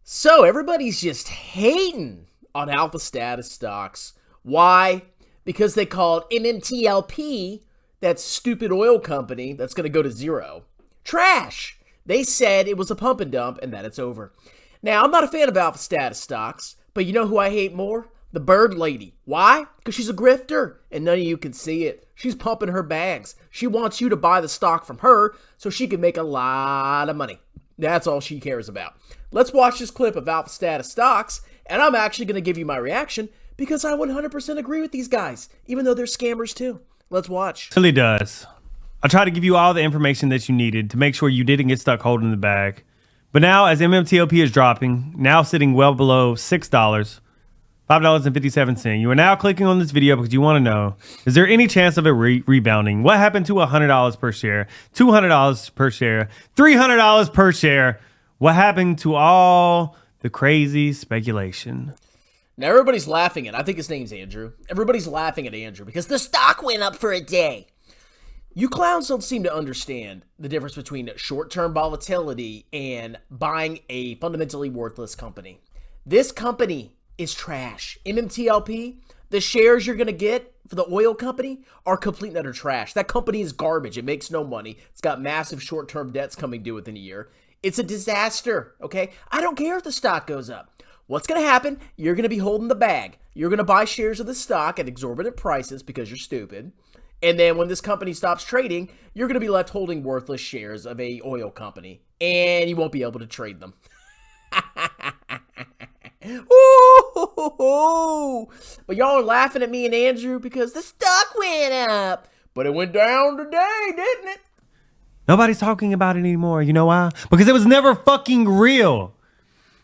So everybody's just hating on alpha status stocks. Why? Because they called MMTLP, that stupid oil company that's going to go to zero, trash. They said it was a pump and dump and that it's over. Now, I'm not a fan of alpha status stocks, but you know who I hate more? The bird lady. Why? Because she's a grifter, and none of you can see it. She's pumping her bags. She wants you to buy the stock from her so she can make a lot of money. That's all she cares about. Let's watch this clip of alpha status stocks, and I'm actually going to give you my reaction because I 100% agree with these guys, even though they're scammers too. Let's watch. It really does. I tried to give you all the information that you needed to make sure you didn't get stuck holding the bag. But now, as MMTLP is dropping, now sitting well below $6, $5.57, you are now clicking on this video because you want to know, is there any chance of it rebounding? What happened to $100 per share, $200 per share, $300 per share? What happened to all the crazy speculation? Now, everybody's laughing at, I think his name's Andrew. Everybody's laughing at Andrew because the stock went up for a day. You clowns don't seem to understand the difference between short-term volatility and buying a fundamentally worthless company. This company is trash. MMTLP, the shares you're going to get for the oil company are complete and utter trash. That company is garbage. It makes no money. It's got massive short-term debts coming due within a year. It's a disaster, okay? I don't care if the stock goes up. What's going to happen? You're going to be holding the bag. You're going to buy shares of the stock at exorbitant prices because you're stupid. And then when this company stops trading, you're going to be left holding worthless shares of a oil company. And you won't be able to trade them. Ooh, but y'all are laughing at me and Andrew because the stock went up. But it went down today, didn't it? Nobody's talking about it anymore. You know why? Because it was never fucking real.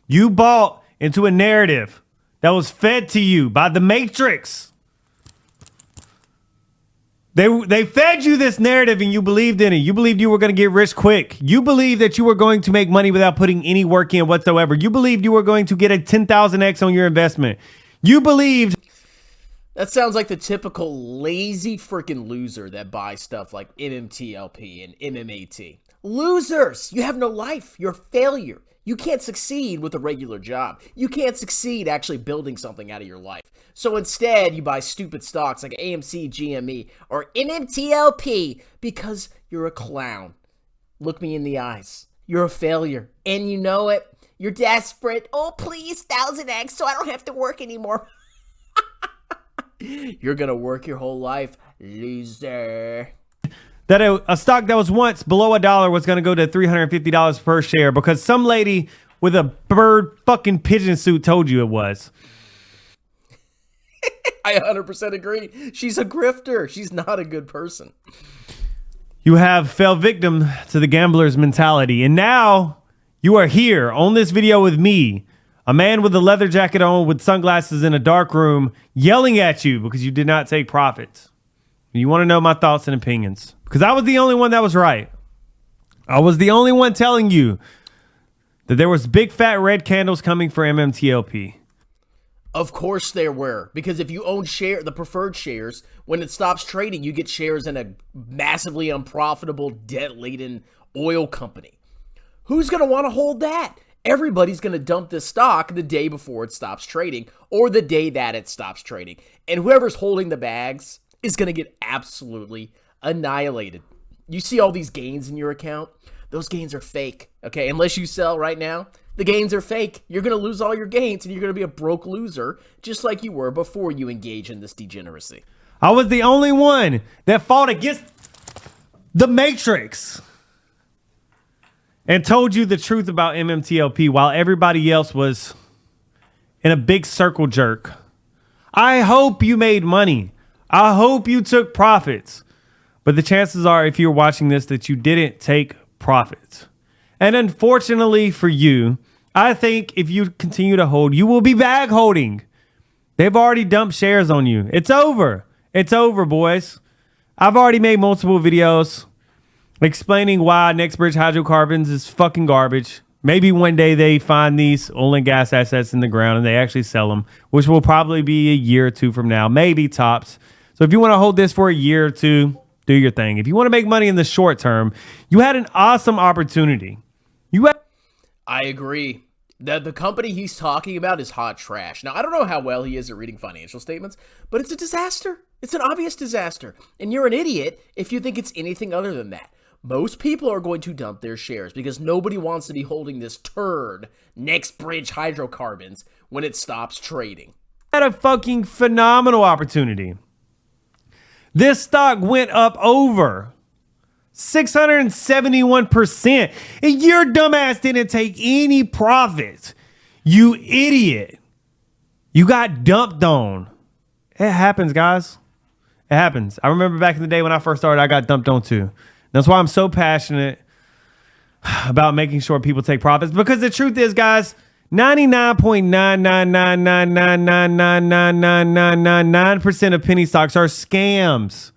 You bought into a narrative that was fed to you by the Matrix. They fed you this narrative and you believed in it. You believed you were going to get rich quick. You believed that you were going to make money without putting any work in whatsoever. You believed you were going to get a 10,000x on your investment. You believed. That sounds like the typical lazy freaking loser that buys stuff like MMTLP and MMAT. Losers! You have no life. You're a failure. You can't succeed with a regular job. You can't succeed actually building something out of your life. So instead, you buy stupid stocks like AMC, GME, or MMTLP because you're a clown. Look me in the eyes. You're a failure. And you know it. You're desperate. Oh, please, 1000x so I don't have to work anymore. You're going to work your whole life, loser. That a stock that was once below $1 was going to go to $350 per share because some lady with a bird fucking pigeon suit told you it was. I 100% agree. She's a grifter. She's not a good person. You have fell victim to the gambler's mentality. And now you are here on this video with me, a man with a leather jacket on with sunglasses in a dark room yelling at you because you did not take profits. You want to know my thoughts and opinions because I was the only one that was right. I was the only one telling you that there was big fat red candles coming for MMTLP. Of course there were, because if you own the preferred shares, when it stops trading, you get shares in a massively unprofitable, debt-laden oil company. Who's going to want to hold that? Everybody's going to dump this stock the day before it stops trading or the day that it stops trading. And whoever's holding the bags is going to get absolutely annihilated. You see all these gains in your account? Those gains are fake, okay? Unless you sell right now, the gains are fake. You're going to lose all your gains and you're going to be a broke loser just like you were before you engage in this degeneracy. I was the only one that fought against the Matrix and told you the truth about MMTLP while everybody else was in a big circle jerk. I hope you made money. I hope you took profits. But the chances are, if you're watching this, that you didn't take profits. And unfortunately for you, I think if you continue to hold, you will be bag holding. They've already dumped shares on you. It's over. It's over, boys. I've already made multiple videos explaining why next Bridge Hydrocarbons is fucking garbage. Maybe one day they find these oil and gas assets in the ground and they actually sell them, which will probably be a year or two from now, maybe tops. So if you want to hold this for a year or two, do your thing. If you want to make money in the short term, you had an awesome opportunity. I agree. The company he's talking about is hot trash. Now, I don't know how well he is at reading financial statements, but it's a disaster. It's an obvious disaster. And you're an idiot if you think it's anything other than that. Most people are going to dump their shares because nobody wants to be holding this turd next Bridge Hydrocarbons when it stops trading. Had a fucking phenomenal opportunity. This stock went up over 671%. And your dumbass didn't take any profits. You idiot. You got dumped on. It happens, guys. It happens. I remember back in the day when I first started, I got dumped on too. That's why I'm so passionate about making sure people take profits. Because the truth is, guys, 99.99999999999% of penny stocks are scams.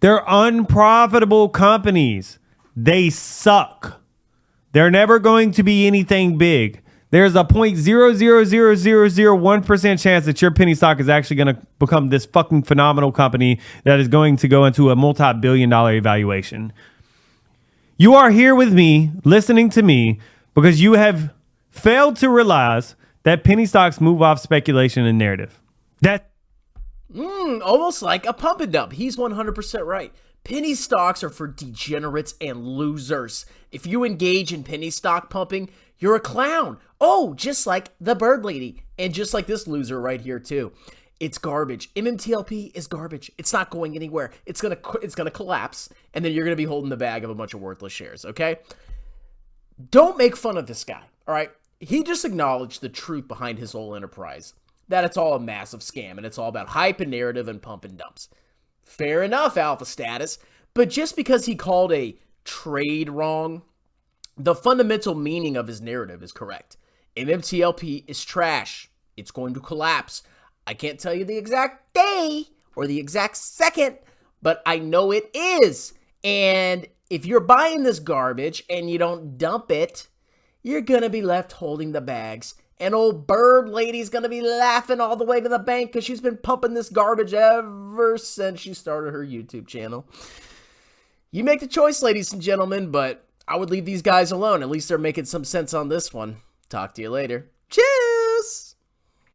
They're unprofitable companies. They suck. They're never going to be anything big. There's a 0.00001% chance that your penny stock is actually going to become this fucking phenomenal company that is going to go into a multi-billion-dollar evaluation. You are here with me, listening to me, because you have failed to realize that penny stocks move off speculation and narrative. Almost like a pump and dump. He's 100% right. Penny stocks are for degenerates and losers. If you engage in penny stock pumping, you're a clown. Oh, just like the bird lady. And just like this loser right here too. It's garbage. MMTLP is garbage. It's not going anywhere. It's gonna collapse, and then you're gonna be holding the bag of a bunch of worthless shares, okay? Don't make fun of this guy, all right? He just acknowledged the truth behind his whole enterprise. That it's all a massive scam, and it's all about hype and narrative and pump and dumps. Fair enough, alpha status. But just because he called a trade wrong, the fundamental meaning of his narrative is correct. MMTLP is trash. It's going to collapse. I can't tell you the exact day or the exact second, but I know it is. And if you're buying this garbage and you don't dump it, you're going to be left holding the bags. And old bird lady's going to be laughing all the way to the bank because she's been pumping this garbage ever since she started her YouTube channel. You make the choice, ladies and gentlemen, but I would leave these guys alone. At least they're making some sense on this one. Talk to you later.